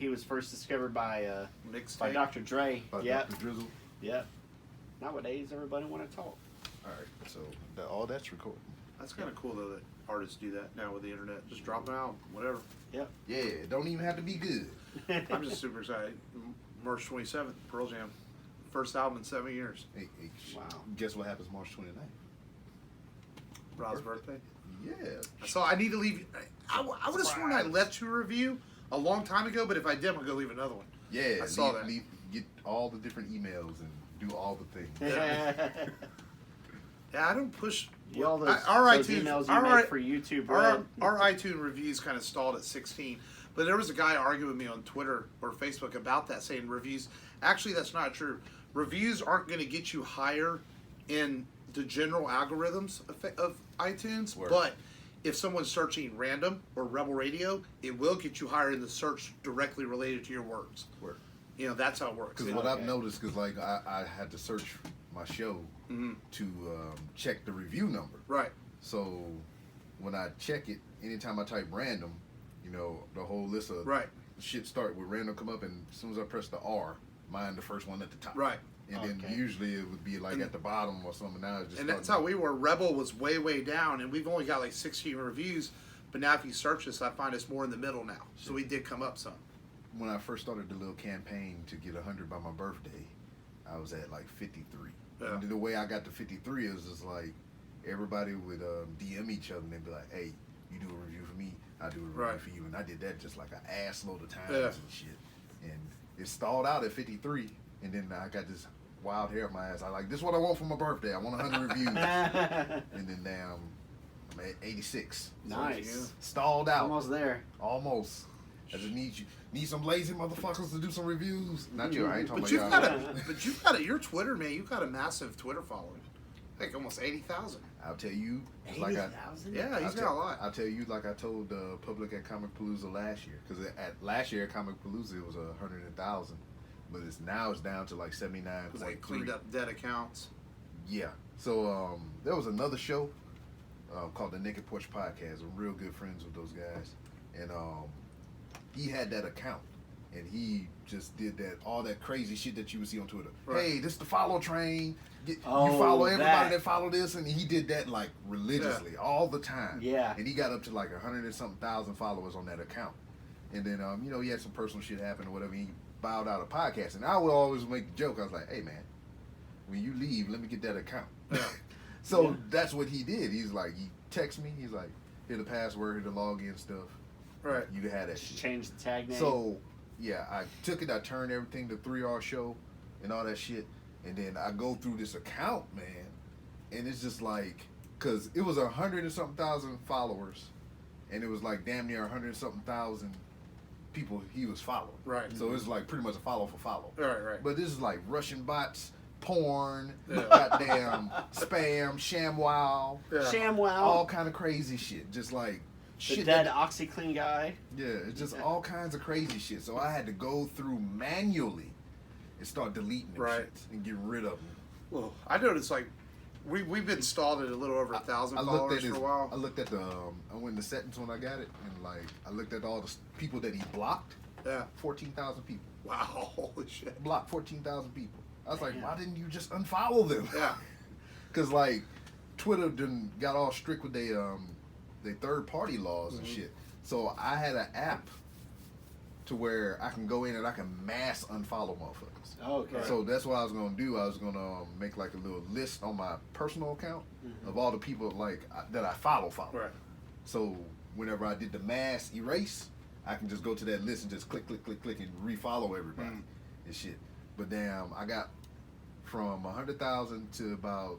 he was first discovered by Dr. Dre. By Yep. Dr. Drizzle. Yep. Nowadays, everybody want to talk. All right, so all that's recorded. That's kind of cool though that artists do that now with the internet. Just drop an album, whatever. Yep. Yeah, it don't even have to be good. I'm just super excited. March 27th, Pearl Jam, first album in 7 years. Hey, Wow. Guess what happens March 29th? Rob's birthday. Yeah. I need to leave. I would have sworn I left you a review a long time ago, but if I did, I'm gonna go leave another one. Yeah, I saw that. Get all the different emails and do all the things. Yeah, I don't push. All those, our those iTunes, emails you our, make for YouTube, our iTunes reviews kind of stalled at 16. But there was a guy arguing with me on Twitter or Facebook about that, saying reviews. Actually, that's not true. Reviews aren't going to get you higher in the general algorithms of iTunes, Word. but if someone's searching random or Rebel Radio, it will get you higher in the search directly related to your words. Word. You know, that's how it works. Because what I've noticed, because like I had to search my show to check the review number. Right. So when I check it, anytime I type random, you know, the whole list of shit start with random come up, and as soon as I press the R, mine the first one at the top. Right. And then usually it would be like at the bottom or something. Now it's just and that's how we were. Rebel was way, way down, and we've only got like 16 reviews. But now if you search us, I find us more in the middle now. So we did come up some. When I first started the little campaign to get 100 by my birthday, I was at like 53. Yeah. And the way I got to 53 is just like everybody would DM each other and they'd be like, hey, you do a review for me, I do a review for you. And I did that just like an ass load of times and shit. And it stalled out at 53. And then I got this wild hair up my ass. I like, this is what I want for my birthday. I want 100 reviews. And then now I'm at 86. Nice. So stalled out. Almost there. Almost. I just need some lazy motherfuckers to do some reviews. Not you. I ain't talking But about you've got your Twitter, man. You've got a massive Twitter following. Like almost 80,000. I'll tell you. 80,000? Yeah, he's got a lot. I'll tell you, like I told the public at Comic Palooza last year, because at last year at Comic Palooza it was 100,000, but it's down to like 79.3. Because they cleaned up dead accounts. Yeah. So there was another show called the Naked Porch Podcast. I'm real good friends with those guys, and he had that account, and he just did all that crazy shit that you would see on Twitter. Right. Hey, this is the follow train. You follow everybody that follow this, and he did that like religiously all the time. Yeah. And he got up to like 100 and something thousand followers on that account. And then you know, he had some personal shit happen or whatever. He bowed out of podcasting. And I would always make the joke. I was like, hey man, when you leave, let me get that account. So that's what he did. He's like, he texts me. He's like, here the password, here the login stuff. Right. You had that shit. Change the tag name. So, yeah, I took it. I turned everything to 3R show and all that shit. And then I go through this account, man. And it's just like, because it was 100 and something thousand followers. And it was like damn near 100 and something thousand people he was following. Right. So it's like pretty much a follow for follow. Right. But this is like Russian bots, porn, goddamn spam, ShamWow. Yeah. ShamWow. All kind of crazy shit. Just like the dead OxyClean guy. Yeah, it's just all kinds of crazy shit. So I had to go through manually and start deleting them shits and getting rid of them. Well, I noticed like we've been stalled at a little over 1,000 followers for a while. I looked at I went in the settings when I got it, and like I looked at all the people that he blocked. Yeah. 14,000 people. Wow, holy shit. Blocked 14,000 people. I was like, why didn't you just unfollow them? Yeah. Because like Twitter got all strict with their third-party laws and shit. So I had an app to where I can go in and I can mass unfollow motherfuckers. Okay. So that's what I was going to do. I was going to make like a little list on my personal account of all the people that I follow. Right. So whenever I did the mass erase, I can just go to that list and just click and refollow everybody and shit. But damn, I got from 100,000 to about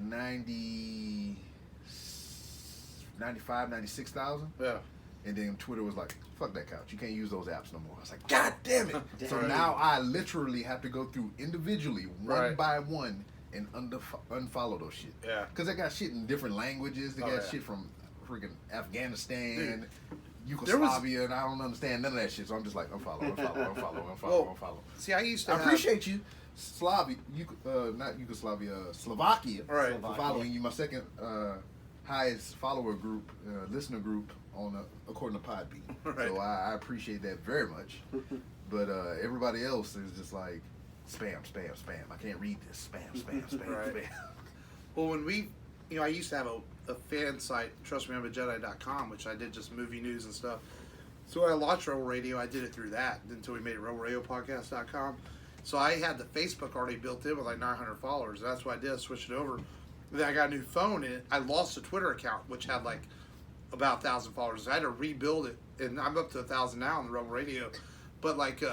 96,000. Yeah. And then Twitter was like, fuck that couch. You can't use those apps no more. I was like, God damn it. So now I literally have to go through individually, one by one, and unfollow those shit. Yeah. Because they got shit in different languages. They got shit from freaking Afghanistan, Yugoslavia, and I don't understand none of that shit. So I'm just like, unfollow. See, I used to appreciate you, not Yugoslavia, Slovakia, right. for following you. My second highest follower group, listener group according to Podbean. Right. So I appreciate that very much. But everybody else is just like spam, spam, spam. I can't read this. Spam, spam, spam, Right. spam. Well, when we, I used to have a fan site, trustmeI'mAJedi.com, which I did just movie news and stuff. So when I launched Rebel Radio, I did it through that until we made it RebelRadioPodcast.com. So I had the Facebook already built in with like 900 followers. That's what I did. I switched it over. Then I got a new phone, and I lost a Twitter account, which had like about 1,000 followers. So I had to rebuild it, and I'm up to 1,000 now on the Rebel Radio. But like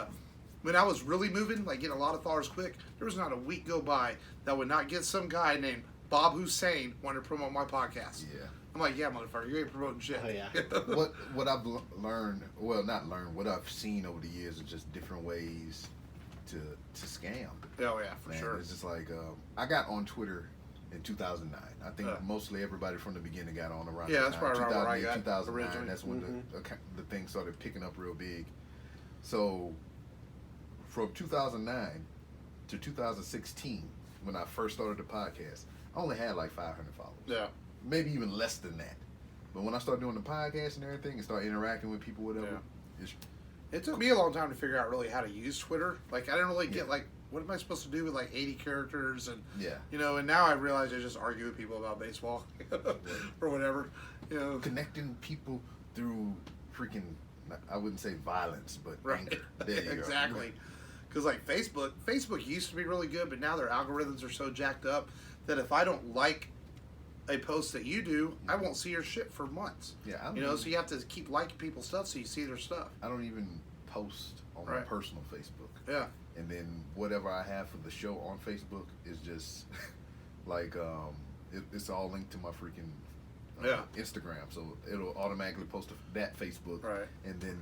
when I was really moving, like getting a lot of followers quick, there was not a week go by that would not get some guy named Bob Hussein wanted to promote my podcast. Yeah. I'm like, yeah, motherfucker, you ain't promoting shit. Oh, yeah. What I've learned, well, not learned, what I've seen over the years are just different ways to scam. Oh yeah, for Man, sure. it's just like I got on Twitter in 2009. I think Yeah. mostly everybody from the beginning got on around Yeah, that that's time. probably around where I got 2009. originally. That's when the thing started picking up real big. So from 2009 to 2016, when I first started the podcast, I only had like 500 followers. Yeah. Maybe even less than that. But when I started doing the podcast and everything and started interacting with people, whatever, It took me a long time to figure out really how to use Twitter. Like, I didn't really get, Yeah. like, what am I supposed to do with, like, 80 characters? And, yeah. and now I realize I just argue with people about baseball or whatever. Connecting people through freaking, I wouldn't say violence, but Right. anger. There you Exactly. Because, like, Facebook used to be really good, but now their algorithms are so jacked up that if I don't like a post that you do, I won't see your shit for months. Yeah, So you have to keep liking people's stuff so you see their stuff. I don't even post on my Right. personal Facebook. Yeah. And then whatever I have for the show on Facebook is just like it's all linked to my freaking Instagram, so it'll automatically post to that Facebook. Right. And then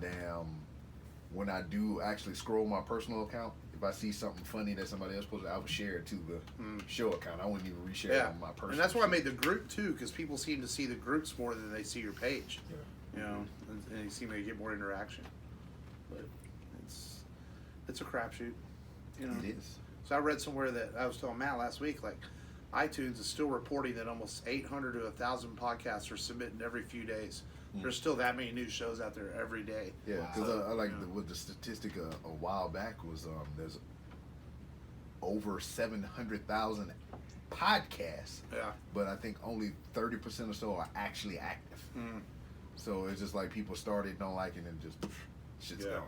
when I do actually scroll my personal account, if I see something funny that somebody else posted, I would share it to the show account. I wouldn't even reshare it on my personal. And that's why I shit. made the group too, because people seem to see the groups more than they see your page. Yeah. And they seem to get more interaction. But it's a crapshoot. It is. So I read somewhere that I was telling Matt last week, like iTunes is still reporting that almost 800 to 1,000 podcasts are submitting every few days. There's still that many new shows out there every day. Yeah, because I like Yeah. what the statistic a while back was. There's over 700,000 podcasts, but I think only 30% or so are actually active. So it's just like people started, don't like it, and just shit's gone.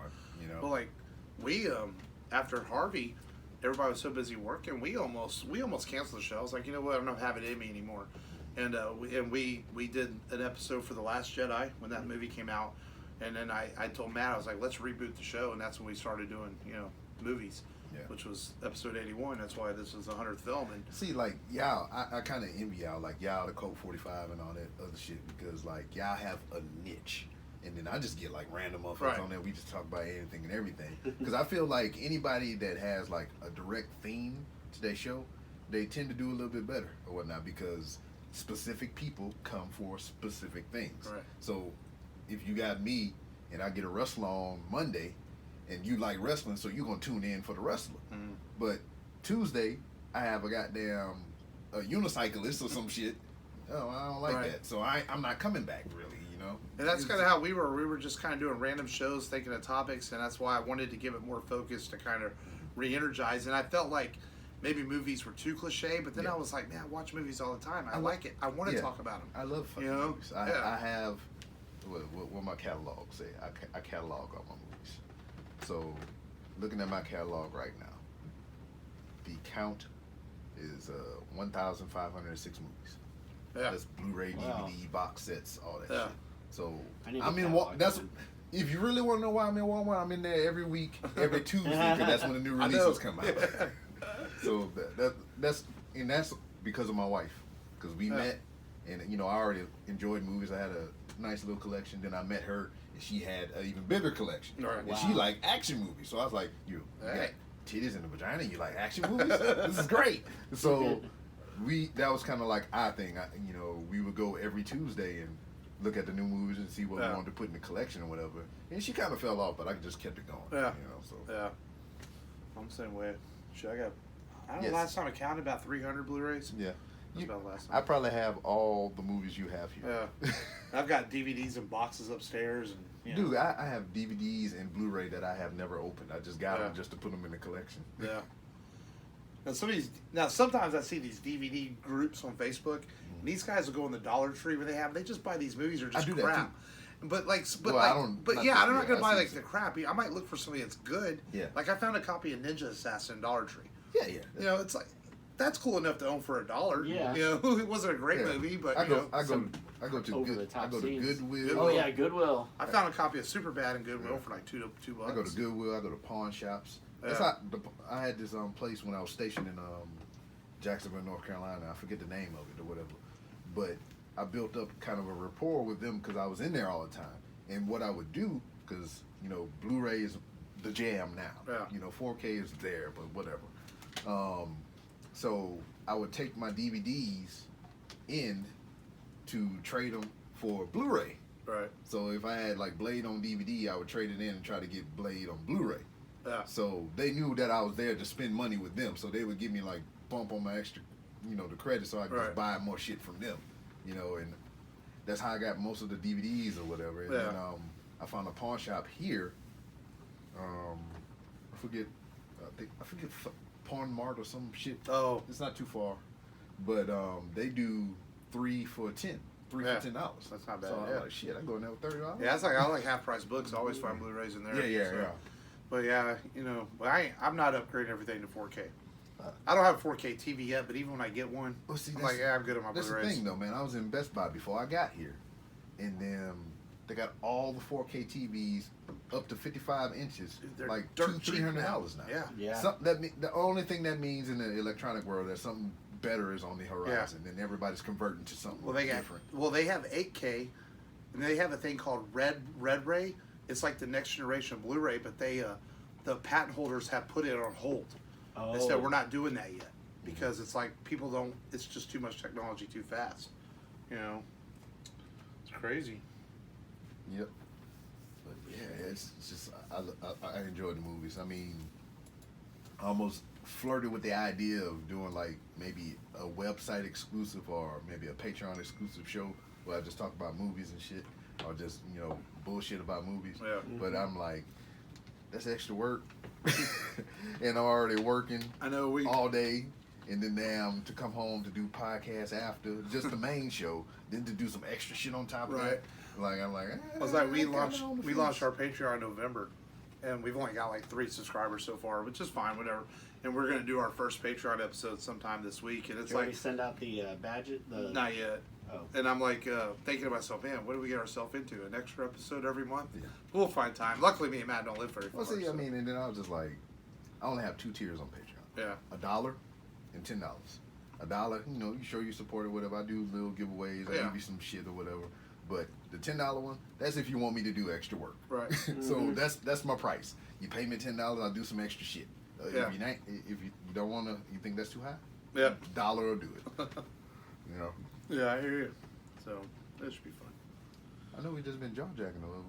Well, like we after Harvey, everybody was so busy working, we almost canceled the show. I was like, you know what, I don't have it in me anymore. And we did an episode for The Last Jedi when that movie came out, and then I told Matt, I was like, let's reboot the show, and that's when we started doing movies, which was episode 81. That's why this is the 100th film. And see, like y'all, I kind of envy y'all, like y'all, the Colt 45 and all that other shit, because like y'all have a niche. And then I just get like random motherfuckers on there. We just talk about anything and everything. Because I feel like anybody that has like a direct theme to their show, they tend to do a little bit better or whatnot, because specific people come for specific things. Right. So if you got me and I get a wrestler on Monday and you like wrestling, so you're going to tune in for the wrestler. But Tuesday, I have a goddamn unicyclist or some shit. Oh, I don't like that. So I'm not coming back really. And that's kind of how we were. We were just kind of doing random shows, thinking of topics, and that's why I wanted to give it more focus to kind of re-energize. And I felt like maybe movies were too cliche, but then I was like, man, I watch movies all the time. I like it. I want to talk about them. I love fucking movies. I have, what my catalog say? I catalog all my movies. So, looking at my catalog right now, the count is 1,506 movies. Yeah. That's Blu-ray, DVD, box sets, all that shit. So I'm in that's if you really want to know why I'm in Walmart, I'm in there every week, every Tuesday, because that's when the new releases come out. So that's because of my wife, because we met, and I already enjoyed movies. I had a nice little collection. Then I met her, and she had an even bigger collection, and she liked action movies. So I was like, you got titties in the vagina, you like action movies? This is great. So that was kind of like our thing. We would go every Tuesday and look at the new movies and see what we wanted to put in the collection or whatever. And she kind of fell off, but I just kept it going. I'm the same way. Shit, I don't know, last time I counted about 300 Blu-rays. Yeah. That's about the last I time. probably have all the movies you have here. Yeah. I've got DVDs and boxes upstairs, and Dude, I have DVDs and Blu-ray that I have never opened. I just got them just to put them in the collection. Yeah. Now sometimes I see these DVD groups on Facebook, and these guys will go in the Dollar Tree where they just buy these movies or just I do that crap. too. But Well, I'm not gonna buy I like see. the crap. I might look for something that's good. Yeah. Like I found a copy of Ninja Assassin in Dollar Tree. Yeah. You know, it's like that's cool enough to own for $1. Yeah. You know, it wasn't a great movie, but I go to over-the-top scenes. Goodwill. Oh yeah, Goodwill. I found a copy of Superbad in Goodwill for like $2. I go to Goodwill. I go to pawn shops. That's Yeah. I had this place when I was stationed in Jacksonville, North Carolina. I forget the name of it or whatever, but I built up kind of a rapport with them because I was in there all the time. And what I would do, because Blu-ray is the jam now. Yeah. 4K is there, but whatever. So I would take my DVDs in to trade them for Blu-ray. Right. So if I had like Blade on DVD, I would trade it in and try to get Blade on Blu-ray. Yeah. So they knew that I was there to spend money with them. So they would give me like bump on my extra, the credit, so I could just buy more shit from them. And that's how I got most of the DVDs or whatever. And then I found a pawn shop here. I forget Pawn Mart or some shit. Oh. It's not too far, but they do 3 for $10. $3 for $10. That's not bad. So I'm like, shit, I'm going there with $30. Yeah, I like half price books. I always find Blu-rays in there. Yeah. But yeah, but I'm not upgrading everything to 4K. I don't have a 4K TV yet, but even when I get one, Well, see, I'm like, I'm good at my That's Blu-rays. the thing, though, man. I was in Best Buy before I got here, and then they got all the 4K TVs up to 55 inches, They're like dirt cheap $200-300 now. Yeah. The only thing that means in the electronic world that something better is on the horizon, and everybody's converting to something different. They have 8K, and they have a thing called Red Ray. It's like the next generation of Blu-ray, but the patent holders have put it on hold. They said we're not doing that yet because it's like it's just too much technology too fast. It's crazy. Yep. But yeah, it's just I enjoy the movies. I mean, I almost flirted with the idea of doing like maybe a website exclusive or maybe a Patreon exclusive show where I just talk about movies and shit, or just bullshit about movies. Yeah. But I'm like, that's extra work, and I'm already working. I know all day. And then now to come home to do podcasts after just the main show, then to do some extra shit on top of that. Like I'm like, I was like, we launched our Patreon in November, and we've only got like 3 subscribers so far, which is fine, whatever. And we're gonna do our first Patreon episode sometime this week, and it's Did like we send out the badge? not yet. Oh. And I'm like thinking to myself, man, what do we get ourselves into? An extra episode every month? Yeah. We'll find time. Luckily, me and Matt don't live very far. well, see, so. I mean, and then I was just like, I only have 2 tiers on Patreon. Yeah. $1 and $10. $1, you show your support or whatever. I do little giveaways. I give you some shit or whatever. But the $10 one, that's if you want me to do extra work. Right. So that's my price. You pay me $10, I'll do some extra shit. If you don't want to, you think that's too high? Yeah. $1 will do it. Yeah, I hear you. So that should be fun. I know we just been jaw jacking a little.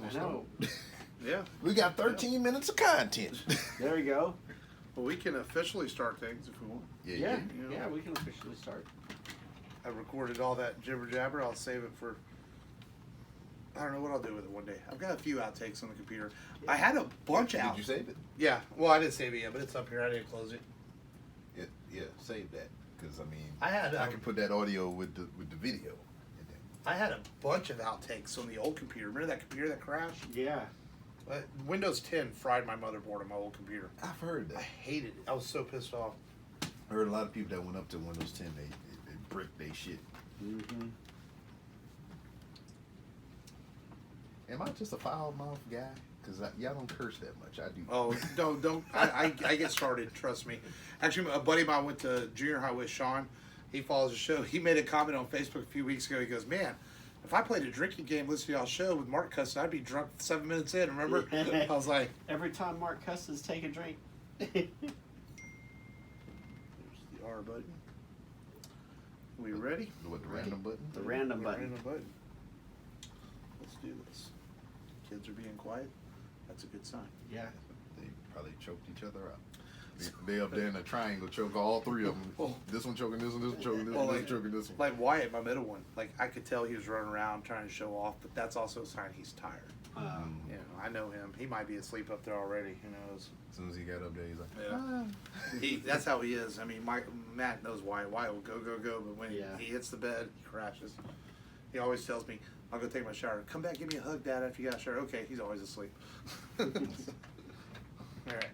I know. Yeah. We got 13 minutes of content. There we go. Well, we can officially start things if we want. Yeah, we can officially start. I recorded all that jibber jabber. I'll save it for. I don't know what I'll do with it one day. I've got a few outtakes on the computer. I had a bunch out. Did you save it? Yeah. Well, I didn't save it yet, but it's up here. I didn't close it. Yeah, save that. Because I mean, I can put that audio with the video. I had a bunch of outtakes on the old computer. Remember that computer that crashed? Yeah. Windows 10 fried my motherboard on my old computer. I've heard that. I hated it. I was so pissed off. I heard a lot of people that went up to Windows 10, they bricked they shit. Mm-hmm. Am I just a foul mouth guy? Because y'all don't curse that much. I do. Oh, don't. I get started. Trust me. Actually, a buddy of mine went to junior high with Sean. He follows the show. He made a comment on Facebook a few weeks ago. He goes, "Man, if I played a drinking game, listening to y'all's show with Mark cussing, I'd be drunk 7 minutes in." Remember? I was like, every time Mark cusses, take a drink. "There's the R button. We ready? What, the random button? The random button. Random button. Let's do this. Kids are being quiet. That's a good sign. Yeah. They probably choked each other out. They up there in a triangle, choke all three of them. Well- This one choking this one, this one choking this Well, one, like- this one choking this one. Like Wyatt, my middle one. Like I could tell he was running around trying to show off, but that's also a sign he's tired. You know, I know him. He might be asleep up there already. Who knows? As soon as he got up there, he's like, Yeah. That's how he is. I mean, Matt knows Wyatt. Wyatt will go, but when Yeah. he hits the bed, he crashes. He always tells me, I'll go take my shower. Come back, give me a hug, Dad, after you got a shower. Okay, he's always asleep. All right.